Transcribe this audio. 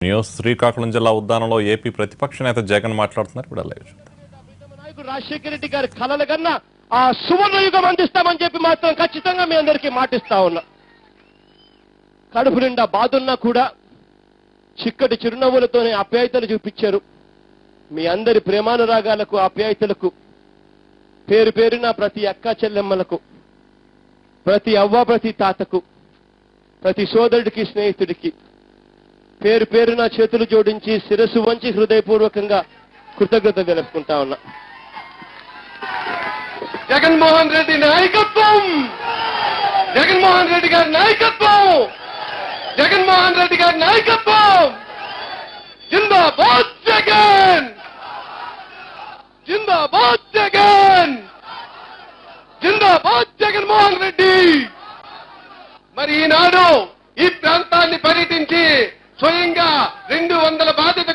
News. Srikakulam జిల్లా ఉద్దానంలో AP ప్రతిపక్ష నేత జగన్ మాట్లాడుతున్నారు. ఇప్పుడు లైవ్ చూద్దాం. నాయకుడు రాజశేఖర రెడ్డి గారి కలల కన్నా ఆ సువర్ణ యుగం అందిస్తామని చెప్పి మాత్రం ఖచ్చితంగా మీ అందరికీ మాటిస్తా ఉన్నా. కడుపు నిండా బాధున్నా కూడా చిక్కటి చిరునవ్వులతోనే ఆప్యాయతలు చూపించారు. మీ అందరి ప్రేమానురాగాలకు ఆప్యాయతలకు పేరు పేరున ప్రతి అక్క చెల్లెమ్మలకు, ప్రతి అవ్వ ప్రతి తాతకు, ప్రతి సోదరుడికి స్నేహితుడికి పేరు పేరున చేతులు జోడించి శిరస్సు వంచి హృదయపూర్వకంగా కృతజ్ఞత తెలుపుకుంటా ఉన్నా. జగన్మోహన్ రెడ్డి నాయకత్వం, జగన్మోహన్ రెడ్డి గారి నాయకత్వం, జగన్మోహన్ రెడ్డి గారి నాయకత్వం. జిందాబాద్ జగన్, జిందాబాద్ జగన్, జిందాబాద్ జగన్మోహన్ రెడ్డి. మరి ఈనాడు ఈ ప్రాంతాన్ని పర్యటించి స్వయంగా 200 బాధిత